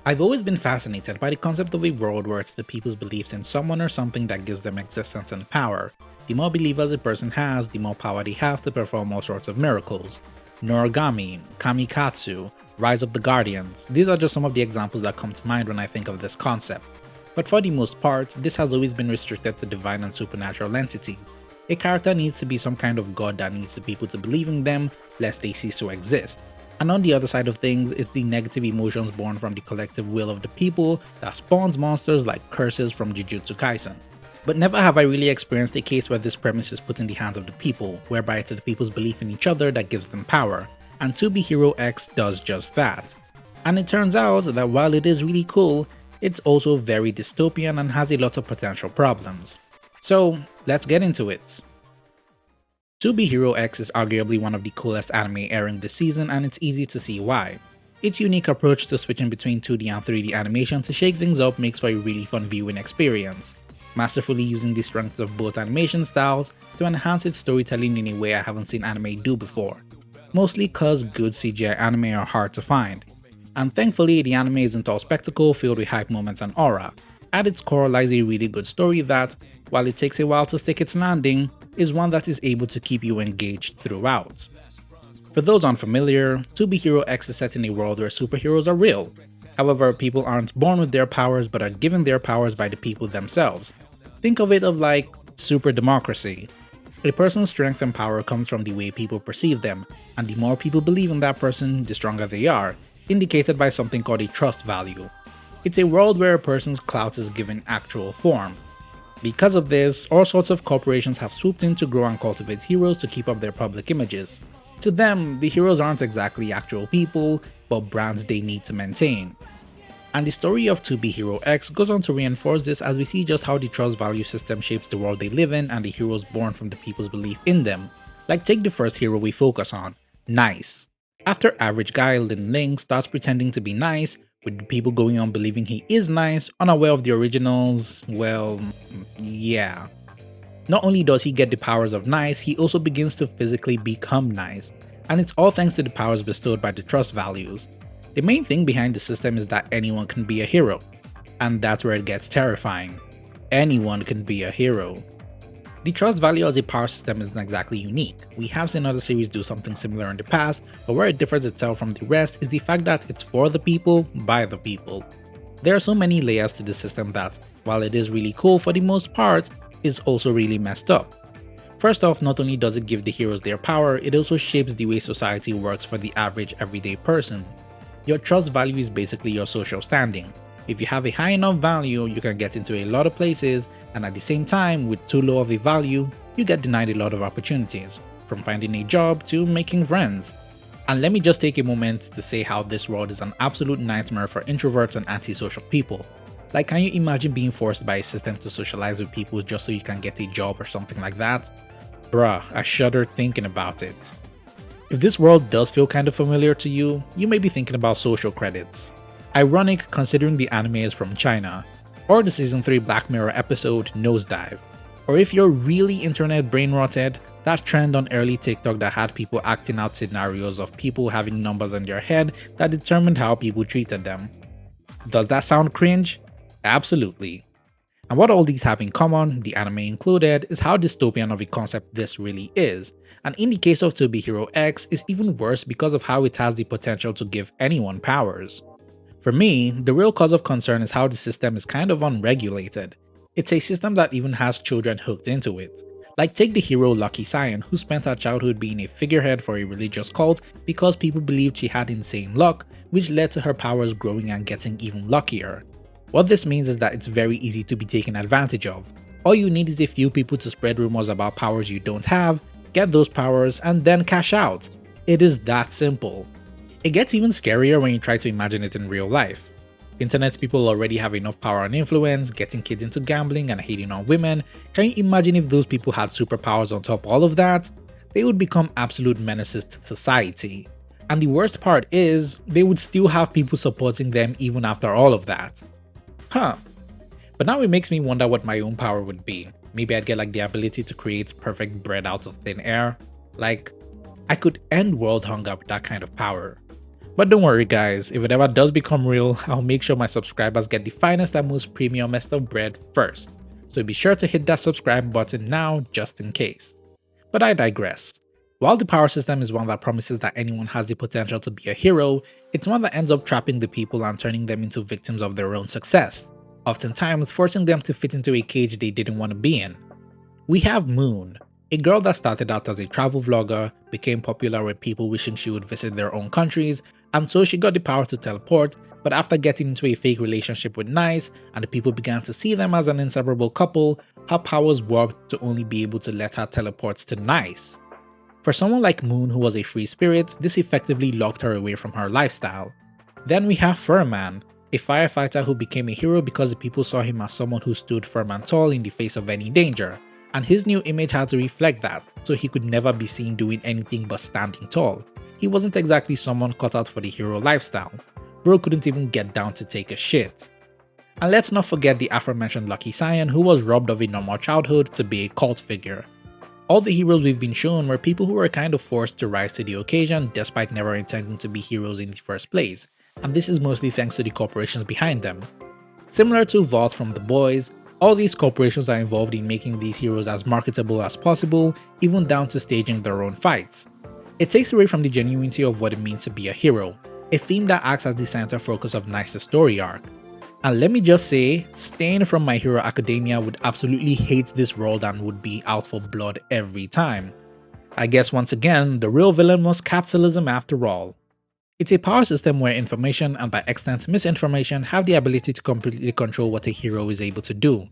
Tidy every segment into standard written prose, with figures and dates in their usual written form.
I've always been fascinated by the concept of a world where it's the people's beliefs in someone or something that gives them existence and power. The more believers a person has, the more power they have to perform all sorts of miracles. Noragami, Kamikatsu, Rise of the Guardians, these are just some of the examples that come to mind when I think of this concept. But for the most part, this has always been restricted to divine and supernatural entities. A character needs to be some kind of god that needs the people to believe in them, lest they cease to exist. And on the other side of things, it's the negative emotions born from the collective will of the people that spawns monsters like curses from Jujutsu Kaisen. But never have I really experienced a case where this premise is put in the hands of the people, whereby it's the people's belief in each other that gives them power, and To Be Hero X does just that. And it turns out that while it is really cool, it's also very dystopian and has a lot of potential problems. So let's get into it. To Be Hero X is arguably one of the coolest anime airing this season, and it's easy to see why. Its unique approach to switching between 2D and 3D animation to shake things up makes for a really fun viewing experience, masterfully using the strengths of both animation styles to enhance its storytelling in a way I haven't seen anime do before, mostly cause good CGI anime are hard to find. And thankfully the anime isn't all spectacle filled with hype moments and aura. At its core lies a really good story that, while it takes a while to stick its landing, is one that is able to keep you engaged throughout. For those unfamiliar, To Be Hero X is set in a world where superheroes are real. However, people aren't born with their powers but are given their powers by the people themselves. Think of it like super democracy. A person's strength and power comes from the way people perceive them, and the more people believe in that person, the stronger they are, indicated by something called a trust value. It's a world where a person's clout is given actual form. Because of this, all sorts of corporations have swooped in to grow and cultivate heroes to keep up their public images. To them, the heroes aren't exactly actual people, but brands they need to maintain. And the story of To Be Hero X goes on to reinforce this as we see just how the trust value system shapes the world they live in and the heroes born from the people's belief in them. Like take the first hero we focus on, Nice. After average guy Lin Ling starts pretending to be nice, with the people going on believing he is nice, unaware of the originals, well, yeah. Not only does he get the powers of nice, he also begins to physically become nice, and it's all thanks to the powers bestowed by the trust values. The main thing behind the system is that anyone can be a hero, and that's where it gets terrifying. Anyone can be a hero. The trust value as a power system isn't exactly unique. We have seen other series do something similar in the past, but where it differs itself from the rest is the fact that it's for the people, by the people. There are so many layers to the system that, while it is really cool for the most part, is also really messed up. First off, not only does it give the heroes their power, it also shapes the way society works for the average everyday person. Your trust value is basically your social standing. If you have a high enough value, you can get into a lot of places, and at the same time, with too low of a value, you get denied a lot of opportunities, from finding a job to making friends. And let me just take a moment to say how this world is an absolute nightmare for introverts and antisocial people. Like, can you imagine being forced by a system to socialize with people just so you can get a job or something like that? Bruh, I shudder thinking about it. If this world does feel kind of familiar to you, you may be thinking about social credits. Ironic considering the anime is from China, or the season 3 Black Mirror episode Nosedive. Or if you're really internet brain rotted, that trend on early TikTok that had people acting out scenarios of people having numbers in their head that determined how people treated them. Does that sound cringe? Absolutely. And what all these have in common, the anime included, is how dystopian of a concept this really is, and in the case of To Be Hero X, is even worse because of how it has the potential to give anyone powers. For me, the real cause of concern is how the system is kind of unregulated. It's a system that even has children hooked into it. Like take the hero Lucky Cyan, who spent her childhood being a figurehead for a religious cult because people believed she had insane luck, which led to her powers growing and getting even luckier. What this means is that it's very easy to be taken advantage of. All you need is a few people to spread rumors about powers you don't have, get those powers, and then cash out. It is that simple. It gets even scarier when you try to imagine it in real life. Internet people already have enough power and influence, getting kids into gambling and hating on women. Can you imagine if those people had superpowers on top of all of that? They would become absolute menaces to society. And the worst part is, they would still have people supporting them even after all of that. Huh. But now it makes me wonder what my own power would be. Maybe I'd get like the ability to create perfect bread out of thin air. Like, I could end world hunger with that kind of power. But don't worry guys, if it ever does become real, I'll make sure my subscribers get the finest and most premiumest of bread first. So be sure to hit that subscribe button now just in case. But I digress. While the power system is one that promises that anyone has the potential to be a hero, it's one that ends up trapping the people and turning them into victims of their own success, oftentimes forcing them to fit into a cage they didn't want to be in. We have Moon, a girl that started out as a travel vlogger, became popular with people wishing she would visit their own countries, and so she got the power to teleport, but after getting into a fake relationship with Nice, and the people began to see them as an inseparable couple, her powers warped to only be able to let her teleport to Nice. For someone like Moon who was a free spirit, this effectively locked her away from her lifestyle. Then we have Furman, a firefighter who became a hero because the people saw him as someone who stood firm and tall in the face of any danger, and his new image had to reflect that, so he could never be seen doing anything but standing tall. He wasn't exactly someone cut out for the hero lifestyle. Bro couldn't even get down to take a shit. And let's not forget the aforementioned Lucky Scion who was robbed of a normal childhood to be a cult figure. All the heroes we've been shown were people who were kind of forced to rise to the occasion despite never intending to be heroes in the first place, and this is mostly thanks to the corporations behind them. Similar to Vault from The Boys, all these corporations are involved in making these heroes as marketable as possible, even down to staging their own fights. It takes away from the genuinity of what it means to be a hero, a theme that acts as the center focus of Nice's story arc. And let me just say, Stain from My Hero Academia would absolutely hate this world and would be out for blood every time. I guess once again, the real villain was capitalism after all. It's a power system where information and by extent misinformation have the ability to completely control what a hero is able to do.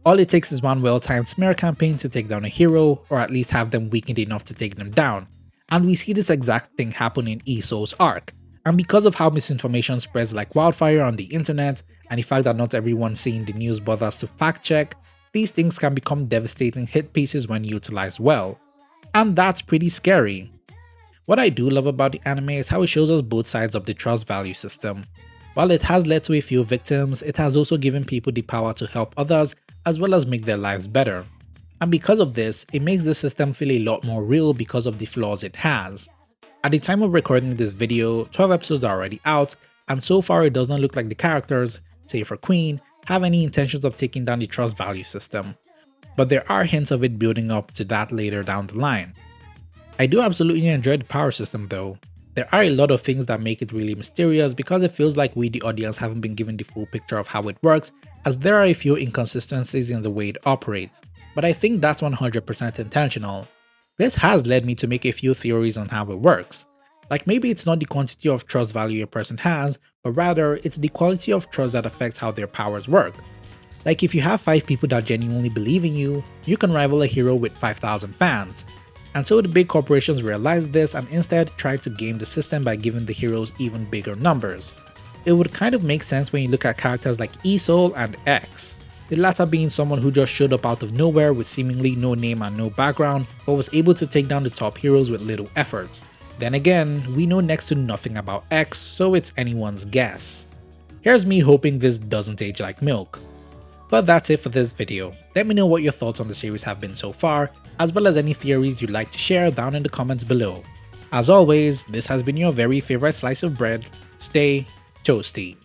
All it takes is one well-timed smear campaign to take down a hero, or at least have them weakened enough to take them down. And we see this exact thing happen in Iso's arc. And because of how misinformation spreads like wildfire on the internet, and the fact that not everyone seeing the news bothers to fact check, these things can become devastating hit pieces when utilized well. And that's pretty scary. What I do love about the anime is how it shows us both sides of the trust value system. While it has led to a few victims, it has also given people the power to help others as well as make their lives better. And because of this, it makes the system feel a lot more real because of the flaws it has. At the time of recording this video, 12 episodes are already out, and so far it does not look like the characters, save for Queen, have any intentions of taking down the trust value system. But there are hints of it building up to that later down the line. I do absolutely enjoy the power system though. There are a lot of things that make it really mysterious because it feels like we the audience haven't been given the full picture of how it works, as there are a few inconsistencies in the way it operates, but I think that's 100% intentional. This has led me to make a few theories on how it works. Like maybe it's not the quantity of trust value a person has, but rather it's the quality of trust that affects how their powers work. Like if you have 5 people that genuinely believe in you, you can rival a hero with 5,000 fans. And so the big corporations realized this and instead tried to game the system by giving the heroes even bigger numbers. It would kind of make sense when you look at characters like Isol and X, the latter being someone who just showed up out of nowhere with seemingly no name and no background, but was able to take down the top heroes with little effort. Then again, we know next to nothing about X, so it's anyone's guess. Here's me hoping this doesn't age like milk. But that's it for this video. Let me know what your thoughts on the series have been so far, as well as any theories you'd like to share down in the comments below. As always, this has been your very favorite slice of bread. Stay toasty.